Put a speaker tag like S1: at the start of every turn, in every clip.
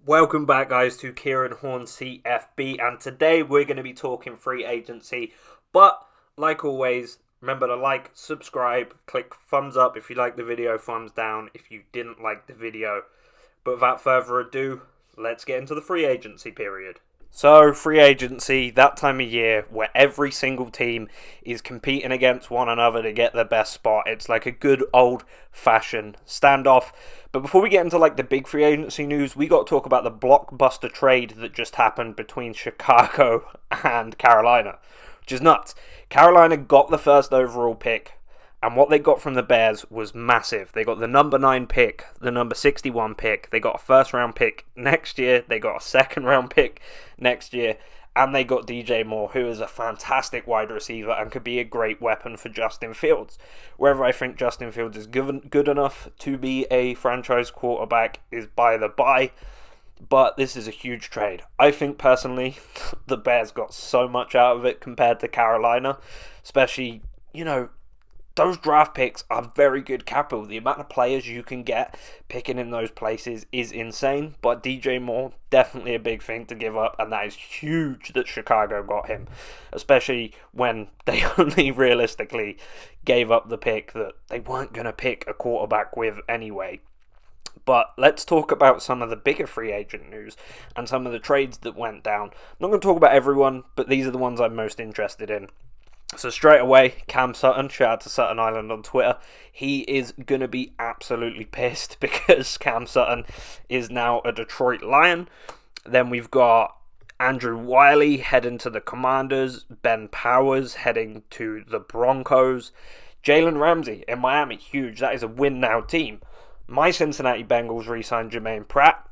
S1: Welcome back, guys, to Kieran Horn CFB, and today we're going to be talking free agency. But like always, remember to like, subscribe, click thumbs up if you like the video, thumbs down if you didn't like the video. But without further ado, let's get into the free agency period. So, free agency, that time of year where every single team is competing against one another to get their best spot. It's like a good old-fashioned standoff. But before we get into the big free agency news, we got to talk about the blockbuster trade that just happened between Chicago and Carolina, which is nuts. Carolina got the first overall pick, and what they got from the Bears was massive. They got the number 9 pick, the number 61 pick. They got a first round pick next year. They got a second round pick next year. And they got DJ Moore, who is a fantastic wide receiver and could be a great weapon for Justin Fields. Wherever I think Justin Fields is good enough to be a franchise quarterback is by the by. But this is a huge trade. I think personally the Bears got so much out of it compared to Carolina. Especially, those draft picks are very good capital. The amount of players you can get picking in those places is insane. But DJ Moore, definitely a big thing to give up. And that is huge that Chicago got him. Especially when they only realistically gave up the pick that they weren't going to pick a quarterback with anyway. But let's talk about some of the bigger free agent news and some of the trades that went down. I'm not going to talk about everyone, but these are the ones I'm most interested in. So straight away, Cam Sutton, shout out to Sutton Island on Twitter, he is going to be absolutely pissed because Cam Sutton is now a Detroit Lion. Then we've got Andrew Wiley heading to the Commanders, Ben Powers heading to the Broncos, Jalen Ramsey in Miami, huge, that is a win now team. My Cincinnati Bengals re-signed Jermaine Pratt.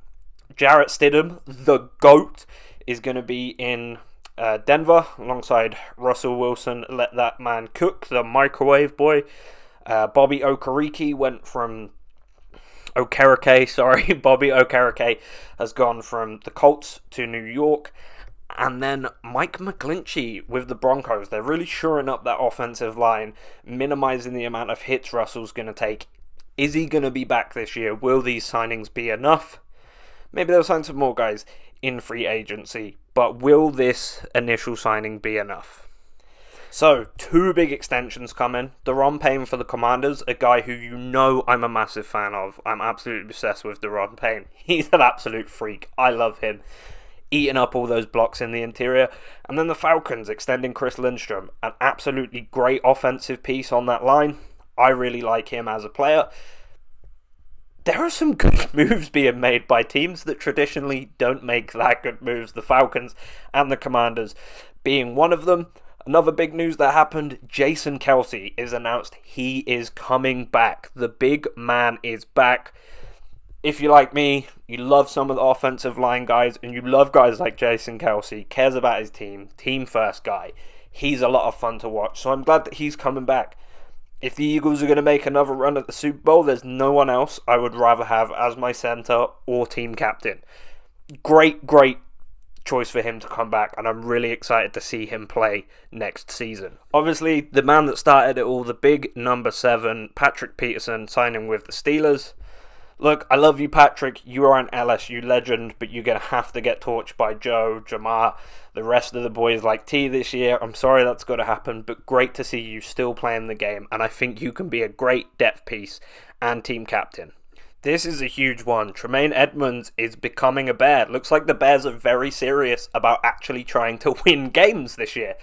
S1: Jarrett Stidham, the GOAT, is going to be in Denver alongside Russell Wilson. Let that man cook, the microwave boy. Bobby Okereke went from Bobby Okereke has gone from the Colts to New York. And then Mike McGlinchey with the Broncos. They're really shoring up that offensive line, minimizing the amount of hits Russell's going to take. Is he going to be back this year? Will these signings be enough? Maybe they'll sign some more guys in free agency, but will this initial signing be enough? So, 2 big extensions coming. Daron Payne for the Commanders, a guy who I'm a massive fan of. I'm absolutely obsessed with Daron Payne. He's an absolute freak. I love him. Eating up all those blocks in the interior. And then the Falcons extending Chris Lindstrom, an absolutely great offensive piece on that line. I really like him as a player. There are some good moves being made by teams that traditionally don't make that good moves. The Falcons and the Commanders being one of them. Another big news that happened, Jason Kelce is announced he is coming back. The big man is back. If you like me, you love some of the offensive line guys, and you love guys like Jason Kelce, cares about his team first guy. He's a lot of fun to watch, so I'm glad that he's coming back. If the Eagles are going to make another run at the Super Bowl, there's no one else I would rather have as my center or team captain. Great choice for him to come back, and I'm really excited to see him play next season. Obviously, the man that started it all, the big number 7, Patrick Peterson, signing with the Steelers. Look, I love you, Patrick. You are an LSU legend, but you're going to have to get torched by Joe, Jamar, the rest of the boys like T this year. I'm sorry that's got to happen, but great to see you still playing the game, and I think you can be a great depth piece and team captain. This is a huge one. Tremaine Edmunds is becoming a Bear. Looks like the Bears are very serious about actually trying to win games this year.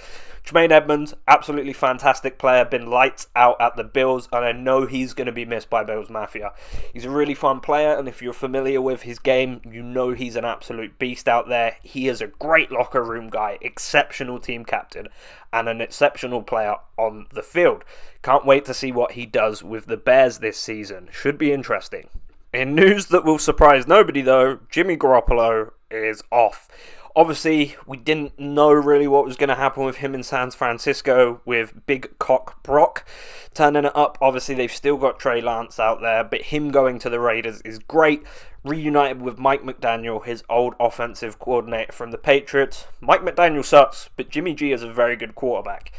S1: Tremaine Edmunds, absolutely fantastic player, been lights out at the Bills, and I know he's going to be missed by Bills Mafia. He's a really fun player, and if you're familiar with his game, you know he's an absolute beast out there. He is a great locker room guy, exceptional team captain, and an exceptional player on the field. Can't wait to see what he does with the Bears this season. Should be interesting. In news that will surprise nobody though, Jimmy Garoppolo is off. Obviously, we didn't know really what was going to happen with him in San Francisco with Big Cock Brock turning it up. Obviously, they've still got Trey Lance out there, but him going to the Raiders is great. Reunited with Mike McDaniel, his old offensive coordinator from the Patriots. Mike McDaniel sucks, but Jimmy G is a very good quarterback.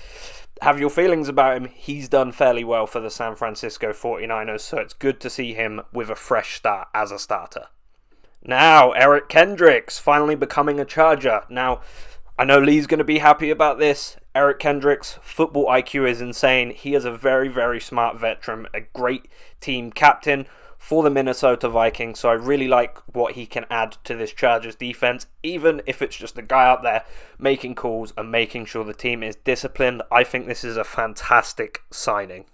S1: Have your feelings about him. He's done fairly well for the San Francisco 49ers, so it's good to see him with a fresh start as a starter. Now, Eric Kendricks finally becoming a Charger. Now, I know Lee's going to be happy about this. Eric Kendricks' football IQ is insane. He is a very, very smart veteran, a great team captain for the Minnesota Vikings. So I really like what he can add to this Chargers defense, even if it's just a guy out there making calls and making sure the team is disciplined. I think this is a fantastic signing.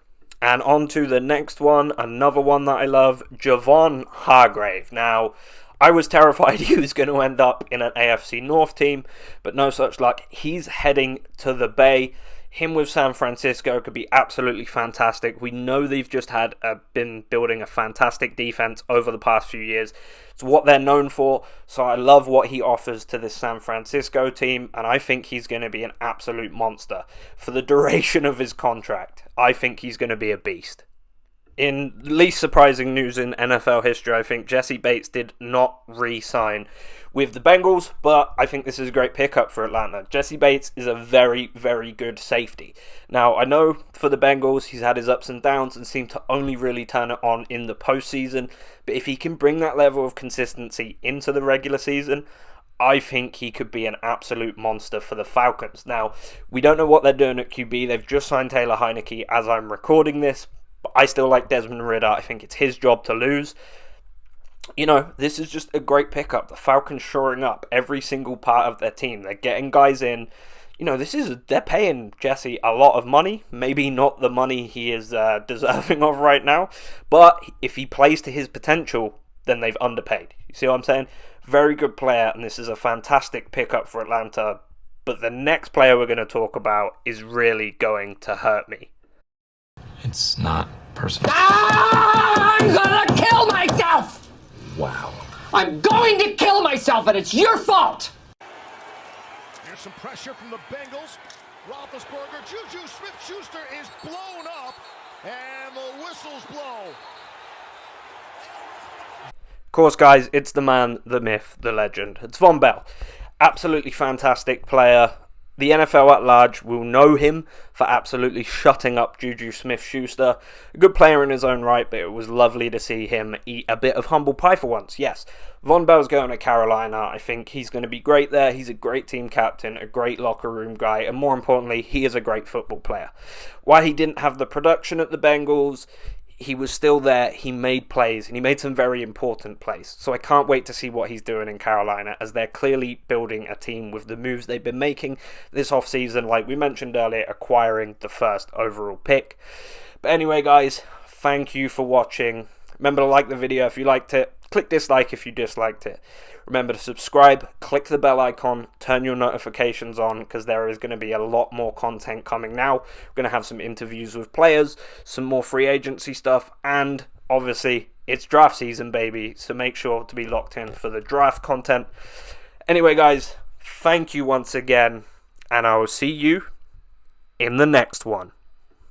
S1: And on to the next one, another one that I love, Javon Hargrave. Now, I was terrified he was going to end up in an AFC North team, but no such luck. He's heading to the Bay. Him with San Francisco could be absolutely fantastic. We know they've just been building a fantastic defense over the past few years. It's what they're known for, so I love what he offers to this San Francisco team, and I think he's going to be an absolute monster for the duration of his contract. I think he's going to be a beast. In least surprising news in NFL history, I think Jesse Bates did not re-sign with the Bengals, but I think this is a great pickup for Atlanta. Jesse Bates is a very, very good safety. Now, I know for the Bengals, he's had his ups and downs and seemed to only really turn it on in the postseason, but if he can bring that level of consistency into the regular season, I think he could be an absolute monster for the Falcons. Now, we don't know what they're doing at QB. They've just signed Taylor Heineke as I'm recording this, but I still like Desmond Ridder. I think it's his job to lose. You know, this is just a great pickup. The Falcons shoring up every single part of their team. They're getting guys in. You know, they're paying Jesse a lot of money. Maybe not the money he is deserving of right now. But if he plays to his potential, then they've underpaid. You see what I'm saying? Very good player, and this is a fantastic pickup for Atlanta. But the next player we're going to talk about is really going to hurt me.
S2: It's not personal.
S3: I'm gonna kill myself!
S2: Wow.
S3: I'm going to kill myself, and it's your fault!
S4: There's some pressure from the Bengals. Roethlisberger, Juju Smith-Schuster is blown up, and the whistles blow.
S1: Of course, guys, it's the man, the myth, the legend. It's Vonn Bell. Absolutely fantastic player. The NFL at large will know him for absolutely shutting up Juju Smith-Schuster. A good player in his own right, but it was lovely to see him eat a bit of humble pie for once. Yes, Vonn Bell's going to Carolina. I think he's going to be great there. He's a great team captain, a great locker room guy, and more importantly, he is a great football player. While he didn't have the production at the Bengals, he was still there, he made plays, and he made some very important plays. So I can't wait to see what he's doing in Carolina, as they're clearly building a team with the moves they've been making this offseason, like we mentioned earlier, acquiring the first overall pick. But anyway, guys, thank you for watching. Remember to like the video if you liked it. Click dislike if you disliked it. Remember to subscribe, click the bell icon, turn your notifications on, because there is going to be a lot more content coming now. We're going to have some interviews with players, some more free agency stuff, and obviously it's draft season, baby, so make sure to be locked in for the draft content. Anyway, guys, thank you once again, and I will see you in the next one.